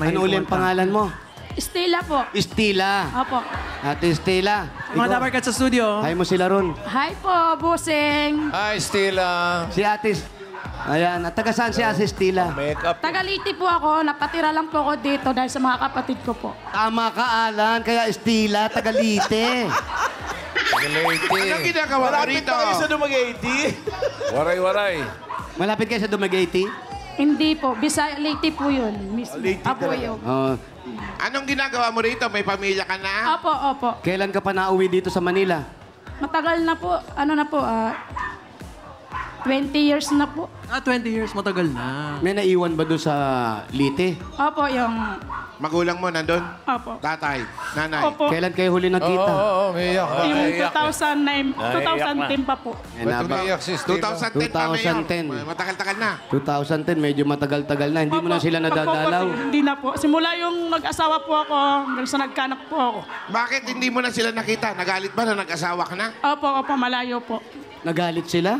Ano uli ang pangalan mo? Stella po. Estila. Opo. Ate Estila. Mga dabarkat sa studio. Hi mo sila ron. Hi po, Busing. Hi, Stella. Si Ate... Ayan. At taga saan si Ate Estila? Makeup. Tagaliti po ako. Napatira lang po ako dito dahil sa mga kapatid ko po. Tama ka, Alan. Kaya Estila, Tagalite. Anong ginagawa mo rito? Dumaguete. Waray-waray. Malapit kayo sa Dumaguete? Hindi po. Bisaya Leyte po yun. Mismo. Apo yun. Oh. Anong ginagawa mo rito? May pamilya ka na? Opo, opo. Kailan ka pa nauwi dito sa Manila? Matagal na po. Ano na po, 20 years na po. 20 years, matagal na. May naiwan ba doon sa Lite? Opo, yung... Magulang mo nandun? Opo. Tatay? Nanay? Opo. Kailan kayo huli nagkita? may iyak. Yung 2009, 2010 pa po. Yan na Ba't ba? umiiyak si Stella? 2010 pa, Mayor. 2010. Matagal-tagal na. 2010, medyo matagal-tagal na. Hindi mo na sila nadadalaw. Opo, hindi na po. Simula yung nag-asawa po ako, hanggang sa nagkanak po ako. Bakit hindi mo na sila nakita? Nagalit ba na nag-asawa ka na? Opo, malayo po. Nagalit sila?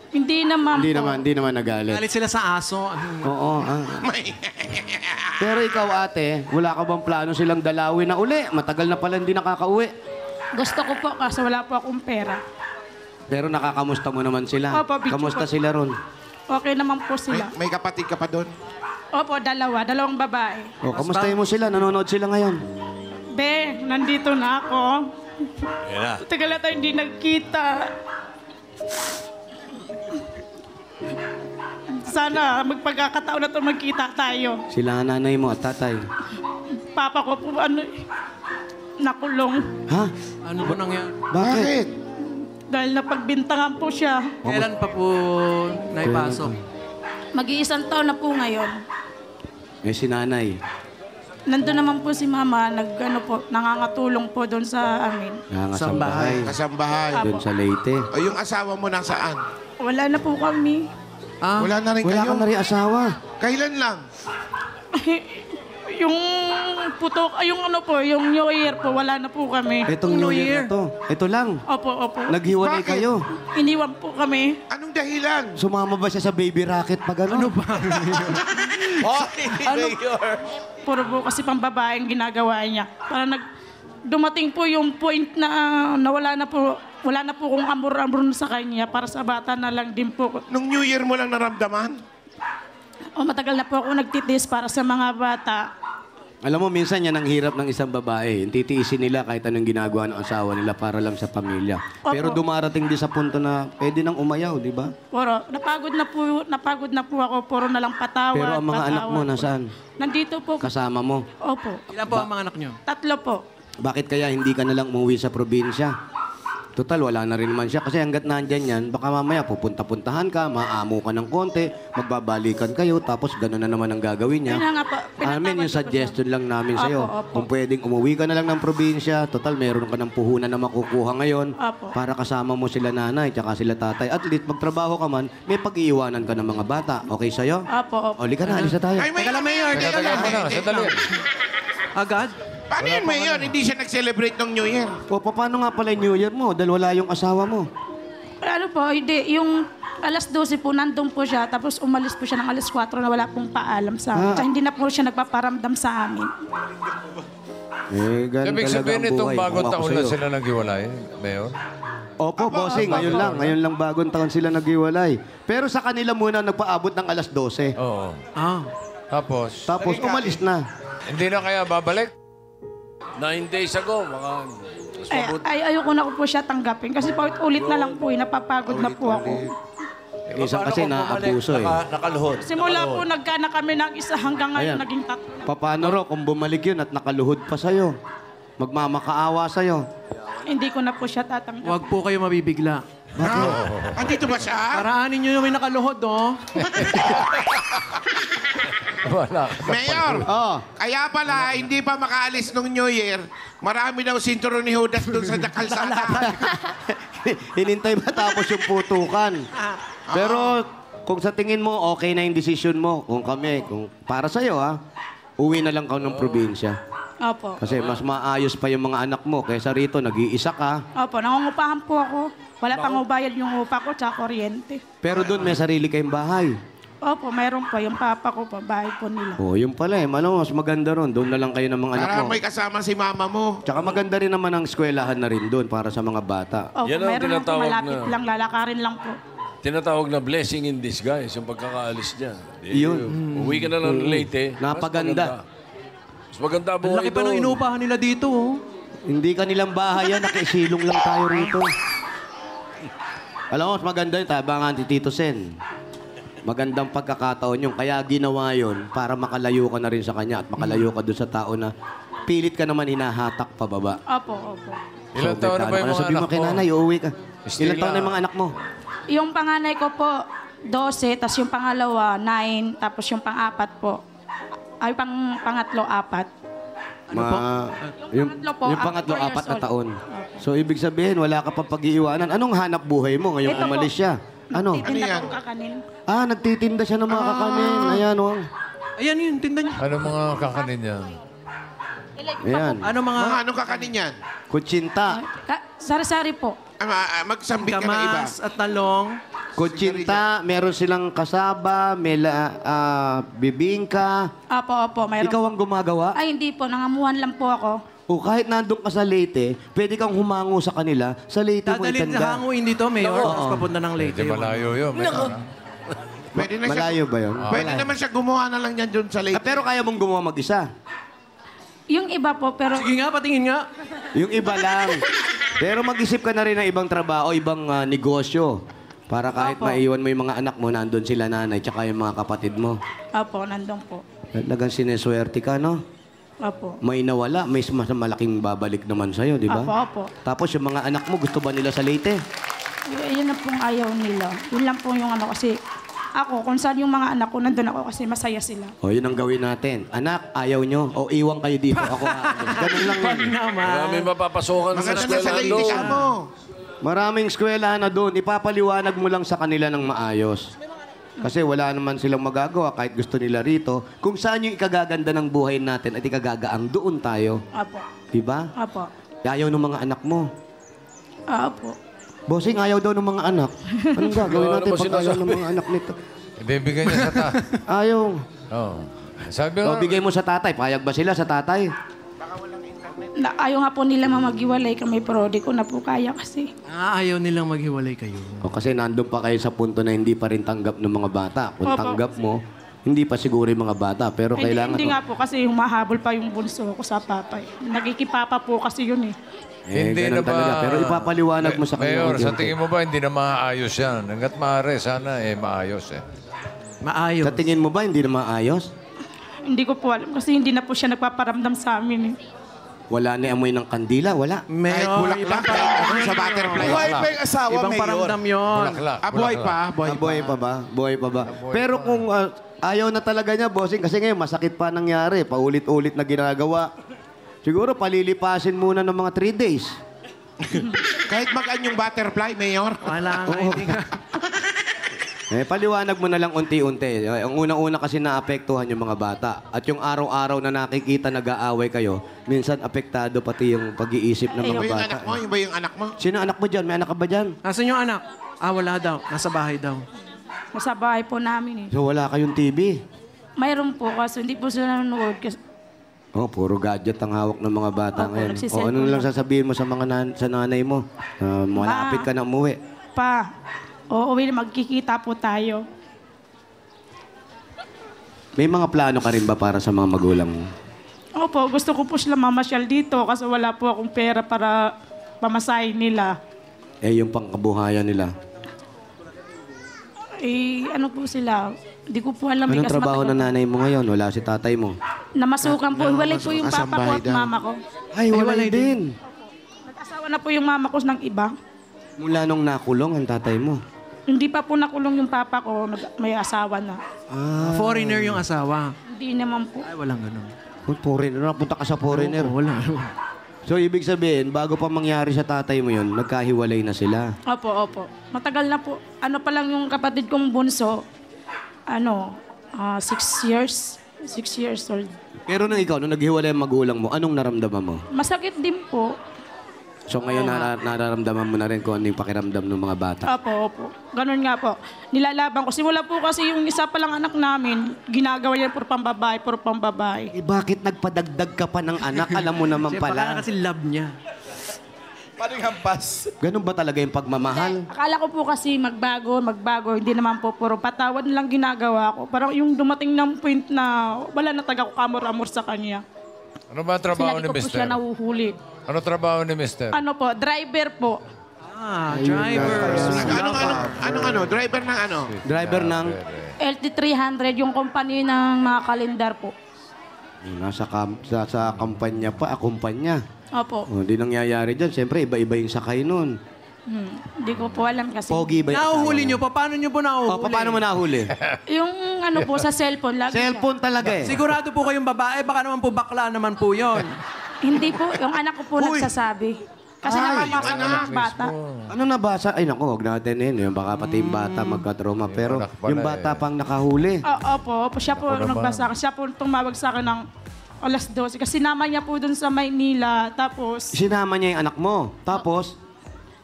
Hindi naman po. Hindi naman nagalit. Galit sila sa aso. Oo. Pero ikaw, ate, wala ka bang plano silang dalawin na uli? Matagal na pala hindi nakakauwi. Gusto ko po kasi wala po akong pera. Pero nakakamusta mo naman sila. Opo, bitch Kamusta po. sila ron? Okay naman po sila. May kapatid ka pa doon? Opo, dalawang babae. O, kamustahin mo sila? Nanonood sila ngayon. Be, nandito na ako. Tagal na tayo hindi nagkita. Sana magpagkakataon na ito magkita tayo. Sila ang nanay mo at tatay. Papa ko po nakulong. Ha? Ano ba nangyari? Bakit? Dahil napagbintangan po siya. Kailan pa po naipasok? Mag-iisang taon na po ngayon. Eh, si nanay. Nandun naman po si mama, nangangatulong po doon sa amin. Nangasambahay. Kasambahay. Doon sa Leyte. O yung asawa mo nasaan? Wala na po kami. Wala na rin Wala kayo? ka na rin asawa. Kailan lang? Yung yung New Year po, wala na po kami. Itong New Year na to. Ito lang. Opo. Naghiwalay Bakit? kayo. Iniwan po kami. Anong dahilan? Sumama ba siya sa baby racket pag ano? Ano ba? Puro po kasi pang babaeng ginagawa niya. Para dumating po yung point na wala na po kung amor-amor sa kanya. Para sa bata na lang din po. Nung New Year mo lang naramdaman? Matagal na po ako nagtitis para sa mga bata. Alam mo, minsan yan ang hirap ng isang babae. Titiisin nila kahit anong ginagawa ng asawa nila para lang sa pamilya. Opo. Pero dumarating din sa punto na pwede nang umayaw, di ba? Puro, napagod na po ako. Puro na lang patawad. Pero ang mga anak mo, patawad. nasaan? Nandito po. Kasama mo. Opo. Ilan po ang mga anak nyo? 3 po. Bakit kaya hindi ka nalang umuwi sa probinsya? Total, wala na rin naman siya. Kasi hanggat nandyan yan, baka mamaya pupunta-puntahan ka, maamo ka ng konti, magbabalikan kayo, tapos gano'n na naman ang gagawin niya. Yun na nga po, Amin, yung pinatawad ko po suggestion lang namin Opo, sa'yo. opo. Kung pwedeng umuwi ka na lang ng probinsya, total, meron ka ng puhunan na makukuha ngayon Opo. para kasama mo sila nanay, tsaka sila tatay. At least, magtrabaho ka man, may pag-iiwanan ka ng mga bata. Okay sa'yo? Opo. Oli ka na, alis na tayo. Ay, Mayor! Teka lang. Agad? Paano yun, Mayor? Hindi siya nag-celebrate ng New Year. O, paano nga pala yung New Year mo? Dahil wala yung asawa mo. Ano po, hindi. Yung alas 12 po, nandun po siya. Tapos umalis po siya ng alas 4 na wala pong paalam sa amin. Tsaka hindi na po siya nagpaparamdam sa amin. Eh, ganun Ibig talaga sabihin ang itong buhay. bagong Kung ako taon na sa'yo. sila naghiwalay, Mayor? Opo, bossing. Ngayon lang bagong taon sila naghiwalay. Pero sa kanila muna nagpaabot ng alas 12. Oo. Tapos, Tapos umalis na. hindi na kaya babalik? 9 days ago, mga... Ayoko na po siya tanggapin. Kasi paulit-ulit na lang po, napapagod na po ako. Isa kasi naabuso eh. Nakaluhod. Simula po, nagkana kami ng isa hanggang ngayon Ayan. naging 3. Paano ro kung bumalik yun at nakaluhod pa sa'yo? Magmamakaawa sa'yo. Hindi ko na po siya tatanggap. Huwag po kayo mabibigla. Andito ba siya? Paraanin nyo yung may nakaluhod, no? Wala. Mayor! Oh, Kaya pala, hindi pa makaalis nung New Year, marami daw sinturon ni Judas doon sa kalsada. hinintay matapos yung putukan. Pero kung sa tingin mo, okay na yung decision mo. Kung para sa'yo ha, uwi na lang ka ng probinsya. Opo. Kasi mas maayos pa yung mga anak mo. Kaysa rito, nag-iisa ka. Opo, nangungupahan po ako. Wala pang ubayad yung upa ko, tsaka kuryente. Pero doon may sarili kayong bahay. Opo, mayroon po. Yung papa ko po, bahay po nila. Oh, yung pala eh. Malamang mas maganda ron. Doon na lang kayo ng mga anak Para mo. may kasama si mama mo. Tsaka maganda rin naman ang eskwelahan na rin doon para sa mga bata. Opo, Yan ang mayroon lang po tinatawag malapit na- lang, lalakarin lang po. Tinatawag na blessing in disguise, yung pagkakaalis niya. Yun. Uwi ka na lang late eh. Napaganda. Mas maganda Ang buhay laki pa nung doon. inuupahan nila dito, oh. Hindi kanilang bahay yan. Nakisilong lang tayo rito. Alam mo, mas maganda yun. Tabangan si Tito Sen. Magandang pagkakataon yun. Kaya ginawa yun para makalayo ka na rin sa kanya at makalayo ka doon sa tao na pilit ka naman hinahatak pababa. Opo, opo. Ilang taon na ba yung mga sabi mo anak kay mo? nanay, uuwi ka. Estela. Ilang taon na yung mga anak mo? Yung panganay ko po, 12, tapos yung pangalawa, 9, tapos yung pang-apat po. Ay, pangatlo, 4. Yung pangatlo po, yung pangatlo, 4 years 4 na old. taon. So, ibig sabihin, wala ka pa pag-iiwanan. Anong hanap buhay mo ngayong Ito po. umalis siya? Ano? Titinda yan? po kakanin. Ah, nagtitinda siya ng mga kakanin. Ayan, oh. Ayan yun, tinda niya. Ano mga kakanin yan? Ayan. Ano mga Mga anong kakanin yan? Kutsinta. Sari-sari po. Magsambit ka ng iba. gamas at talong? Kutsinta, meron silang kasaba, may bibingka. Opo, opo, mayroon. Ikaw ang gumagawa? Ay, hindi po. Nangamuhan lang po ako. O kahit nandun ka sa Leyte, pwede kang humango sa kanila. Sa Leyte mo Dadalhin sa itanda. hanguin dito, Mayor. Tapos papunta ng Leyte. Hindi malayo yun. Pwede na siya, Malayo ba yun? pwede naman siya gumawa na lang yan dun sa Ah, late. pero kaya mong gumawa mag-isa. Yung iba po, pero Sige nga, patingin nga. Yung iba lang. Pero mag-isip ka na rin ng ibang trabaho, ibang negosyo. Para kahit Opo. maiwan mo yung mga anak mo, nandun sila nanay, tsaka yung mga kapatid mo. opo, nandun po. Talagang sineswerte ka, no? Opo. May nawala, may mas malaking babalik naman sa'yo, di ba? Opo, opo. Tapos yung mga anak mo, gusto ba nila sa Leyte? Yun na pong ayaw nila. Yun lang po yung ano kasi ako, kung saan yung mga anak ko, nandun ako kasi masaya sila. O, yun ang gawin natin. Anak, ayaw nyo. O, iwan kayo dito. Ako aalis. Ganun lang yun. Maraming mapapasokan sa Maganda na sa eskwela late doon. ka mo. Maraming eskwelahan na doon. Ipapaliwanag mo lang sa kanila ng maayos. Kasi wala naman silang magagawa kahit gusto nila rito. Kung saan yung ikagaganda ng buhay natin at ikagagaang doon tayo. Opo. Di ba? Opo. Ayaw ng mga anak mo. Opo. Bossing, ayaw daw ng mga anak. Anong gagawin Ano natin ba pag ayaw sinasabi? ng mga anak nito? Ibibigay niya sa ta. Ayaw. Oh. Sabi O, nga, bigay mo sa tatay. Payag ba sila sa tatay? Ayaw nga po nila mamaghiwalay kami, pero di ko na po kaya kasi. Ayaw nilang maghiwalay kayo. O, kasi nandun pa kayo sa punto na hindi pa rin tanggap ng mga bata. Kung Opo. tanggap mo, hindi pa siguro yung mga bata. Pero Hindi, kailangan... hindi nga po kasi humahabol pa yung bunso ko sa papay. Nagkikipapa po kasi yun eh. hindi ganun na ba... talaga. Pero ipapaliwanag mo sa kanila. Mayor, sa unti-unti. tingin mo ba hindi na maayos yan? Hanggat maaari, sana maayos eh. Maayos. Sa tingin mo ba hindi na maayos? Hindi ko po alam kasi hindi na po siya nagpaparamdam sa amin eh. Wala na amoy ng kandila, wala. Kahit Mayor, bulaklak, kahit sa butterfly. Buhay pa yung asawa, Ibang Mayor. paramdam yun. Bulaklak. Buhay pa, buhay Ah, pa. buhay pa ba? Buhay pa ba? Pero kung ayaw na talaga niya, bossing, kasi ngayon masakit pa nangyari, paulit-ulit na ginagawa. Siguro palilipasin muna ng mga 3 days. Kahit magaan yung butterfly, Mayor. Wala nga, hindi nga. Paliwanag mo na lang unti-unti. Ang unang-una kasi naapektuhan yung mga bata. At yung araw-araw na nakikita nag-aaway kayo, minsan apektado pati yung pag-iisip ng Yung mga ba yung bata. anak mo? Yung ba yung anak mo? Sino anak mo dyan? May anak ka ba dyan? Nasaan yung anak? Wala daw. Nasa bahay daw. Sa bahay po namin eh. So wala kayong TV? Mayroon po kasi hindi po sila nanonood kasi Oh, puro gadget ang hawak ng mga bata Opo, ngayon. nagsiselfon O, ano lang lang. sasabihin mo sa mga sa nanay mo? Malapit ka na umuwi. pa, uuwi na magkikita po tayo. May mga plano ka rin ba para sa mga magulang mo? Opo, gusto ko po sila mamasyal dito kasi wala po akong pera para pamasahin nila. Yung pangkabuhayan nila. Ano po sila? Hindi ko po alam. Anong kasi trabaho ng matagal- nanay mo ngayon? Wala si tatay mo. Namasukan po. Hiwalay po yung Namasukan sa papa ko bahay at daw. mama ko. Ay, wala walay din. Nag-asawa na po yung mama ko ng iba. Mula nung nakulong ang tatay mo. Hindi pa po nakulong yung papa ko. May asawa na. Foreigner yung asawa. Hindi naman po. Ay, walang ganun. Foreigner. Napunta ka sa foreigner. Oo, wala. So, ibig sabihin, bago pa mangyari sa tatay mo yun, nagkahiwalay na sila. Opo, opo. Matagal na po. Ano pa lang yung kapatid kong bunso, 6 years. 6 years old. Pero nung ikaw, nung naghiwalay ang magulang mo, anong naramdaman mo? Masakit din po. So ngayon nararamdaman mo na rin kung ano yung pakiramdam ng mga bata. Opo. Ganun nga po. Nilalaban ko. Simula po kasi yung isa palang anak namin, ginagawa niya puro pambabae. Eh, bakit nagpadagdag ka pa ng anak? Alam mo naman Siya pala pala. kasi love niya. Paring hampas. Ganun ba talaga yung pagmamahal? Akala ko po kasi magbago. Hindi naman po puro patawad lang ginagawa ko. Parang yung dumating ng point na wala na taga ko kamor-amor sa kanya. Ano ba ang trabaho Sila ni ko po Mister? siya nahuhuli. Ano trabaho ni Mister? Ano po, driver po. Driver. Ano? Driver ng ano? Driver ng... LT300, yung company ng mga kalendar po. Sa kampanya pa, kumpanya. Opo. Hindi nangyayari dyan. Siyempre, iba-iba yung sakay nun. Hindi ko po alam kasi. Pogi ba yung Nahuhuli asawa niyo pa? Paano niyo po nahuhuli? Oh, paano mo nahuli? Yung ano po, sa cellphone. Lagi Cellphone talaga eh. Sigurado po kayong babae, baka naman po bakla naman po yon. Hindi po, yung anak ko po nagsasabi. Kasi nakakasa ko ng bata. Ano nabasa? Ay naku, huwag natin yun. Baka pati yung bata magka-trauma. Pero anak pala yung bata pang nakahuli. Opo, siya po nagbasa. Siya po tumawag sa akin ng alas 12. Kasi sinama niya po dun sa Maynila. Tapos, Sinama niya yung anak mo. Tapos,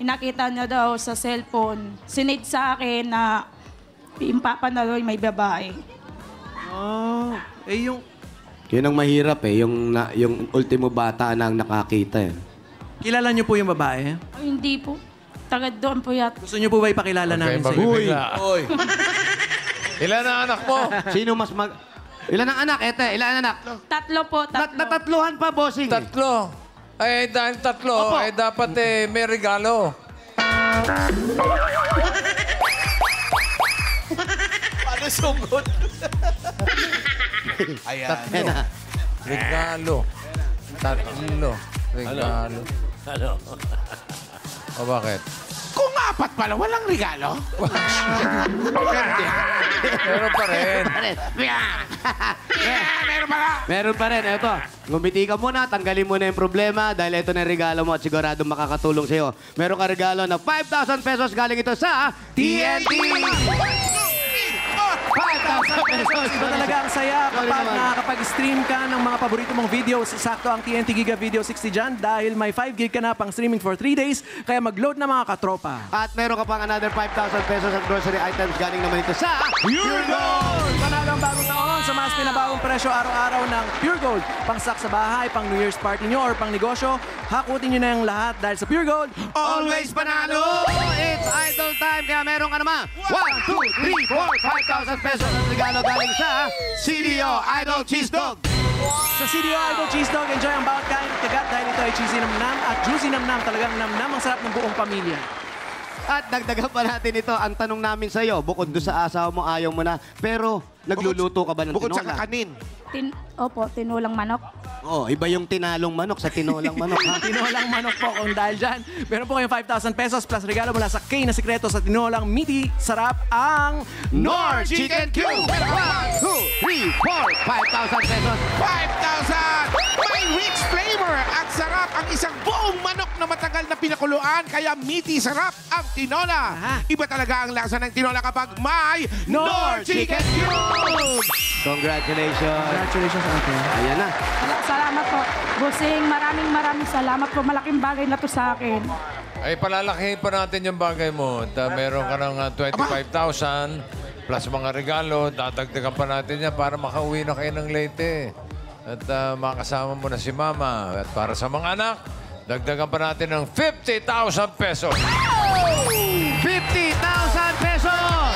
inakita niya daw sa cellphone. Sinade sa akin na yung papa na daw may babae. Oh, yung... yun ang mahirap eh. Yung ultimo bata na ang nakakita eh. Kilala niyo po yung babae? Ay, hindi po. Taga doon po yata. Gusto niyo po ba ipakilala namin sa inyo? Magbibigla. Oy. Ilan ang anak mo? Sino mas Ilan ang anak? Ilan ang anak? Tatlo po, tatlo. Natatluhan pa, bossing. Tatlo. Ay, dahil tatlo, ay dapat may regalo. Paano sungkot? Ayan. Regalo. Tatlo. Regalo. Ano? O bakit? Kung apat pala, walang regalo. Meron pa rin. Meron pala. Meron pa rin. Eto, ngumiti ka muna, tanggalin mo na yung problema dahil ito na yung regalo mo at sigurado makakatulong sa'yo. Meron ka regalo na 5,000 pesos galing ito sa TNT! 5,000 pesos! Iba talaga ang saya kapag nakakapag-stream ka ng mga paborito mong videos. Sakto ang TNT Giga Video 60 dyan dahil may 5 gig ka na pang streaming for 3 days. Kaya mag-load na mga katropa. At meron ka pang another 5,000 pesos at grocery items galing naman ito sa Pure Gold! Panagang bagong taon sa mas pinabawang presyo araw-araw ng Pure Gold. Pangsak sa bahay, pang New Year's party nyo or pang negosyo, hakutin nyo na yung lahat dahil sa Pure Gold, Always panalo! It's idol time, kaya meron ka naman 1, 2, 3, 4, 5,000 pesos at regalo galing sa CDO Idol Cheese Dog. Sa CDO Idol Cheese Dog, enjoy ang bawat kain at kagat dahil ito ay cheesy namnam at juicy namnam. Talagang namnam ang sarap ng buong pamilya. At dagdagan pa natin ito, ang tanong namin sa iyo, bukod doon sa asawa mo, ayaw mo na, pero nagluluto ka ba ng Bukod sa tinola? kakanin. Opo, tinulang manok. Oh, iba yung tinalong manok sa tinolang manok, ha? Tinolang manok po kung dahil dyan. Meron po kayong 5,000 pesos plus regalo mula sa K na sikreto sa tinolang meaty. Sarap ang Nor Chicken Cube! 1, 2, 3, 4, 5,000 pesos. 5,000! May rich flavor at sarap ang isang buong manok na matagal na pinakuluan, kaya meaty sarap ang tinola. Iba talaga ang lasa ng tinola kapag may Nor Chicken Cube! Congratulations! Congratulations sa atin. Ayan na. Salamat po. Bossing, maraming salamat po. Malaking bagay na to sa akin. Ay, palalakihin pa natin yung bagay mo. At meron ka ng 25,000 plus mga regalo. Dadagdagan pa natin yan para makauwi na kayo ng Leyte. At makasama mo na si Mama. At para sa mga anak, dagdagan pa natin ng 50,000 pesos. 50,000 pesos!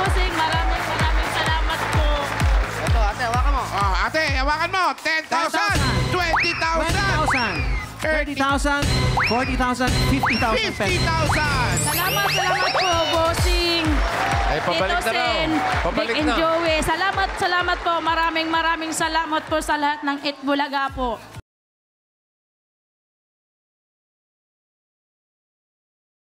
Bossing, maraming salamat po. Ito, ate, hawakan mo. Oh, ate, hawakan mo. 10,000, 20,000, 20,000, 30,000, 40,000, 50,000 pesos. 50,000. Salamat po, Bossing. Ay, pabalik Tito na raw. Sen, Pabalik Vic and na. Joey. Salamat po. Maraming salamat po sa lahat ng Itbulaga po.